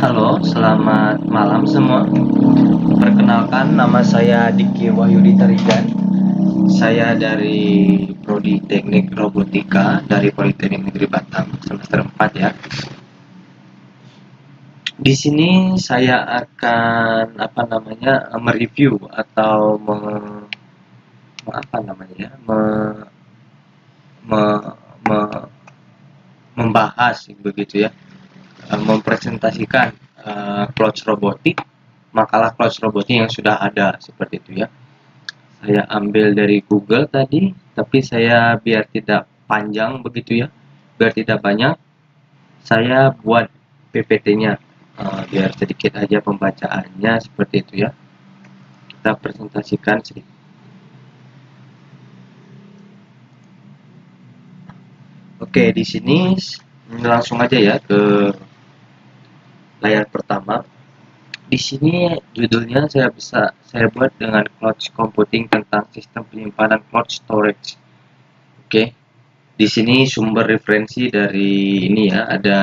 Halo, selamat malam semua. Perkenalkan, nama saya Diki Wahyudi Tarigan. Saya dari Prodi Teknik Robotika dari Politeknik Negeri Batam, semester 4 ya. Di sini saya akan mereview atau apa namanya? Me- me- membahas begitu ya, mempresentasikan clouds robotik, makalah clouds robotik yang sudah ada seperti itu ya. Saya ambil dari Google tadi, tapi saya biar tidak panjang begitu ya, biar tidak banyak, saya buat PPT-nya, biar sedikit aja pembacaannya seperti itu ya. Kita presentasikan sedikit. Oke, di sini langsung aja ya ke layar pertama. Di sini judulnya saya buat dengan cloud computing tentang sistem penyimpanan cloud storage. Oke. Di sini sumber referensi dari ini ya, ada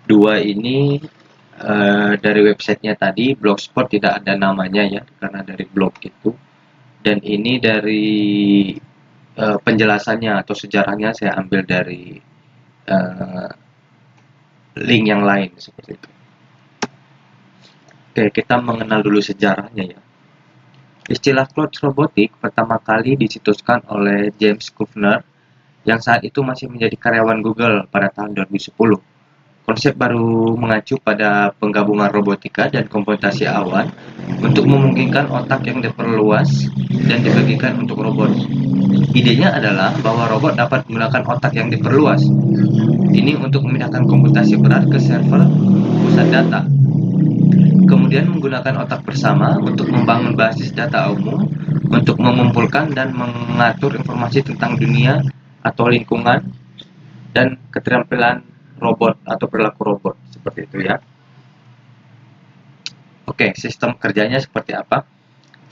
dua ini, dari websitenya tadi, Blogspot tidak ada namanya ya, karena dari blog itu. Dan ini dari penjelasannya atau sejarahnya saya ambil dari uh, link yang lain seperti itu. Oke, kita mengenal dulu sejarahnya ya. Istilah cloud robotik pertama kali dicetuskan oleh James Kufner yang saat itu masih menjadi karyawan Google pada tahun 2010. Konsep baru mengacu pada penggabungan robotika dan komputasi awan untuk memungkinkan otak yang diperluas dan dibagikan untuk robot. Idenya adalah bahwa robot dapat menggunakan otak yang diperluas. Ini untuk memindahkan komputasi berat ke server pusat data. Kemudian menggunakan otak bersama untuk membangun basis data umum, untuk mengumpulkan dan mengatur informasi tentang dunia atau lingkungan, dan keterampilan robot atau perilaku robot seperti itu ya. Oke, sistem kerjanya seperti apa?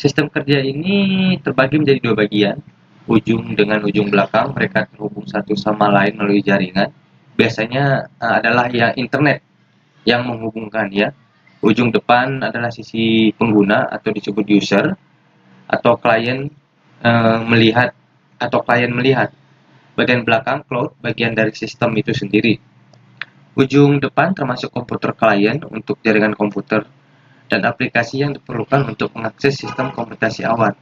Sistem kerja ini terbagi menjadi dua bagian. Ujung dengan ujung belakang mereka terhubung satu sama lain melalui jaringan. Biasanya adalah yang internet yang menghubungkan ya. Ujung depan adalah sisi pengguna atau disebut user atau klien, melihat atau klien melihat. Bagian belakang cloud bagian dari sistem itu sendiri. Ujung depan termasuk komputer klien untuk jaringan komputer dan aplikasi yang diperlukan untuk mengakses sistem komputasi awan.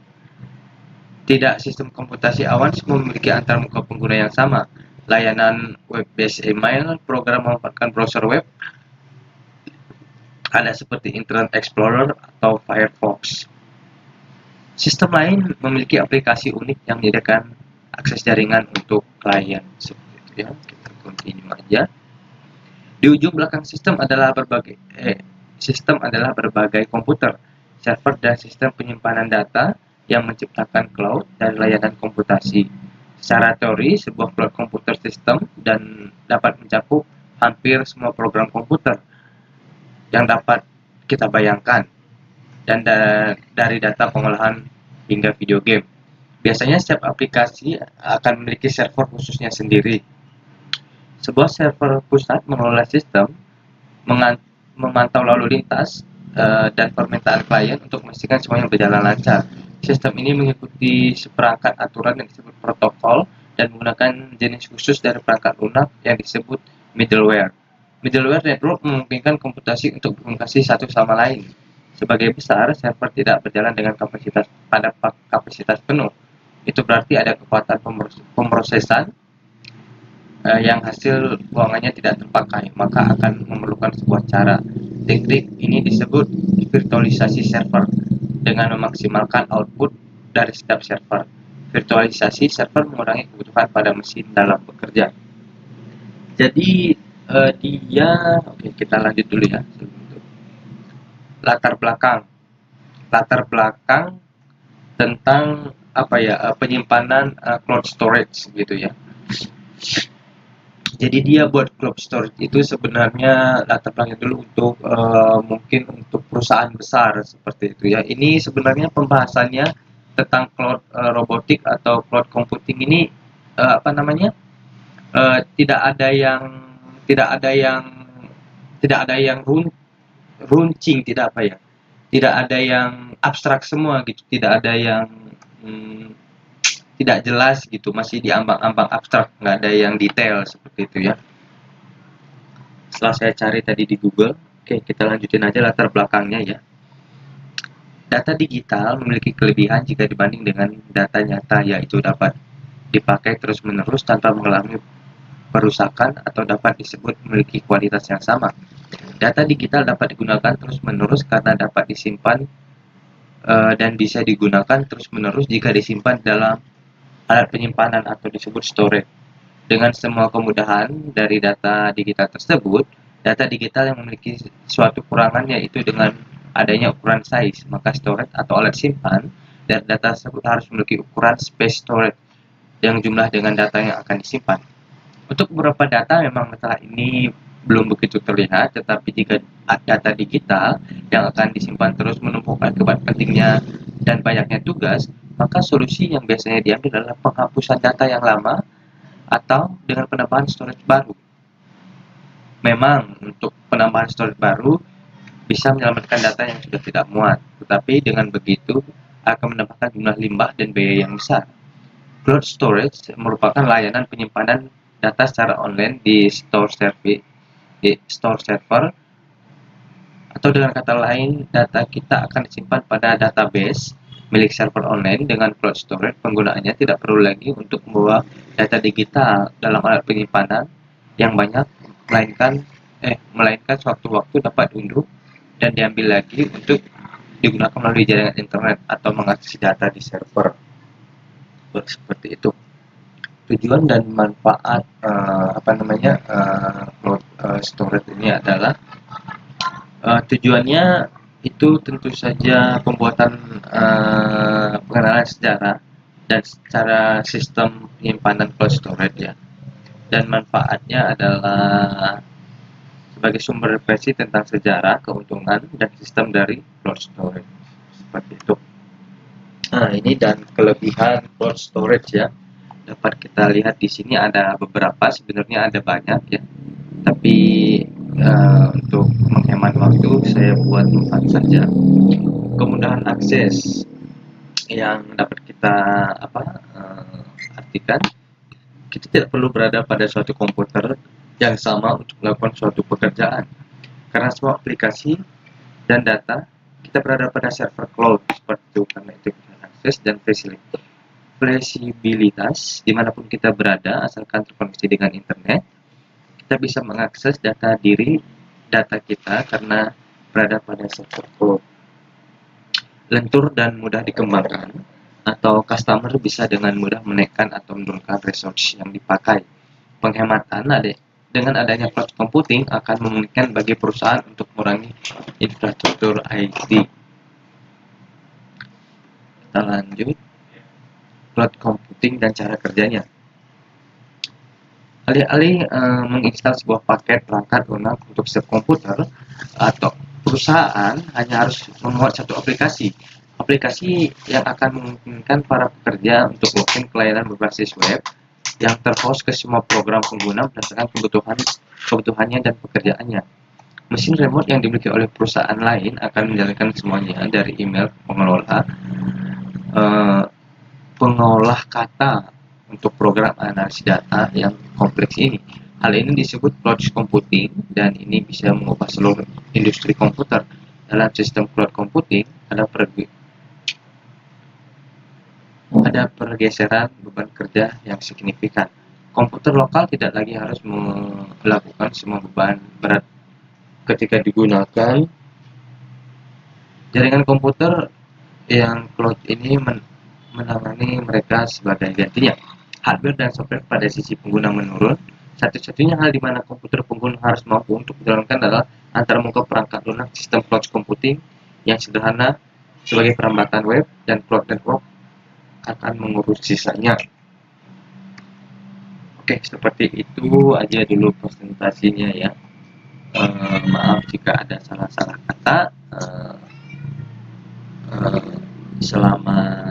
Tidak sistem komputasi awan semua memiliki antarmuka pengguna yang sama. Layanan web-based email, program memanfaatkan browser web, ada seperti Internet Explorer atau Firefox. Sistem lain memiliki aplikasi unik yang menyediakan akses jaringan untuk klien. Seperti itu ya. Kita continue aja. Di ujung belakang sistem adalah berbagai komputer, server dan sistem penyimpanan data yang menciptakan cloud dan layanan komputasi. Secara teori, sebuah cloud komputer sistem dan dapat mencakup hampir semua program komputer yang dapat kita bayangkan dan dari data pengolahan hingga video game. Biasanya setiap aplikasi akan memiliki server khususnya sendiri. Sebuah server pusat mengelola sistem, memantau lalu lintas, dan permintaan klien untuk memastikan semuanya berjalan lancar. Sistem ini mengikuti seperangkat aturan yang disebut protokol dan menggunakan jenis khusus dari perangkat lunak yang disebut middleware. Middleware network memungkinkan komputasi untuk berkomunikasi satu sama lain. Sebagai besar, server tidak berjalan dengan kapasitas penuh. Itu berarti ada kekuatan pemrosesan yang hasil buangannya tidak terpakai, maka akan memerlukan sebuah cara. Teknik ini disebut virtualisasi server dengan memaksimalkan output dari setiap server. Virtualisasi server mengurangi kebutuhan pada mesin dalam bekerja. Jadi oke, kita lanjut dulu ya. Latar belakang. Latar belakang tentang apa ya, penyimpanan cloud storage gitu ya. Jadi dia buat cloud storage itu sebenarnya latar belakangnya dulu untuk mungkin untuk perusahaan besar seperti itu ya. Ini sebenarnya pembahasannya tentang cloud robotik atau cloud computing ini, apa namanya, tidak ada yang tidak ada yang tidak ada yang runcing, tidak apa ya, tidak ada yang abstrak semua gitu, tidak ada yang tidak jelas gitu, masih di ambang-ambang abstrak, nggak ada yang detail seperti itu ya. Setelah saya cari tadi di Google, oke, kita lanjutin aja latar belakangnya ya. Data digital memiliki kelebihan jika dibanding dengan data nyata, yaitu dapat dipakai terus-menerus tanpa mengalami perusakan atau dapat disebut memiliki kualitas yang sama. Data digital dapat digunakan terus-menerus karena dapat disimpan dan bisa digunakan terus-menerus jika disimpan dalam alat penyimpanan atau disebut storage. Dengan semua kemudahan dari data digital tersebut, data digital yang memiliki suatu kurangan yaitu dengan adanya ukuran size, maka storage atau alat simpan dan data tersebut harus memiliki ukuran space storage yang jumlah dengan data yang akan disimpan. Untuk beberapa data memang masalah ini belum begitu terlihat, tetapi jika data digital yang akan disimpan terus menumpukan akibat pentingnya dan banyaknya tugas, maka solusi yang biasanya diambil adalah penghapusan data yang lama atau dengan penambahan storage baru. Memang untuk penambahan storage baru bisa menyelamatkan data yang sudah tidak muat, tetapi dengan begitu akan menambahkan jumlah limbah dan biaya yang besar. Cloud storage merupakan layanan penyimpanan data secara online di store server, atau dengan kata lain, data kita akan disimpan pada database milik server online. Dengan cloud storage, penggunaannya tidak perlu lagi untuk membawa data digital dalam alat penyimpanan yang banyak, melainkan sewaktu-waktu dapat diunduh dan diambil lagi untuk digunakan melalui jaringan internet atau mengakses data di server. Seperti itu. Tujuan dan manfaat cloud storage ini adalah tujuannya itu tentu saja pembuatan pengenalan sejarah dan secara sistem penyimpanan cloud storage ya. Dan manfaatnya adalah sebagai sumber referensi tentang sejarah, keuntungan dan sistem dari cloud storage. Seperti itu. Nah, ini dan kelebihan cloud storage ya. Dapat kita lihat di sini ada beberapa, sebenarnya ada banyak ya. Tapi untuk menghemat waktu saya buat 4 saja. Kemudahan akses yang dapat kita artikan, kita tidak perlu berada pada suatu komputer yang sama untuk melakukan suatu pekerjaan, karena semua aplikasi dan data kita berada pada server cloud seperti itu. Karena itu akses dan fleksibilitas dimanapun kita berada asalkan terkoneksi dengan internet, kita bisa mengakses data kita karena berada pada server cloud. Lentur dan mudah dikembangkan, atau customer bisa dengan mudah menaikkan atau menurunkan resource yang dipakai. Penghematan dengan adanya cloud computing akan memungkinkan bagi perusahaan untuk mengurangi infrastruktur IT. Kita lanjut. Cloud computing dan cara kerjanya. Alih-alih menginstal sebuah paket perangkat lunak untuk setiap komputer, atau perusahaan hanya harus membuat satu aplikasi yang akan memungkinkan para pekerja untuk login ke layanan berbasis web yang terhost ke semua program pengguna berdasarkan kebutuhannya dan pekerjaannya. Mesin remote yang dimiliki oleh perusahaan lain akan menjalankan semuanya, dari email pengolah kata untuk program analisis data yang kompleks ini. Hal ini disebut cloud computing, dan ini bisa mengubah seluruh industri komputer. Dalam sistem cloud computing ada pergeseran beban kerja yang signifikan. Komputer lokal tidak lagi harus melakukan semua beban berat ketika digunakan. Jaringan komputer yang cloud ini menangani mereka sebagai gantinya. Hardware dan software pada sisi pengguna menurun. Satu-satunya hal di mana komputer pengguna harus mampu untuk menjalankan adalah antara muka perangkat lunak sistem cloud computing yang sederhana sebagai perambatan web, dan cloud network akan mengurus sisanya. Oke, seperti itu aja dulu presentasinya ya. Maaf jika ada salah-salah kata. Selamat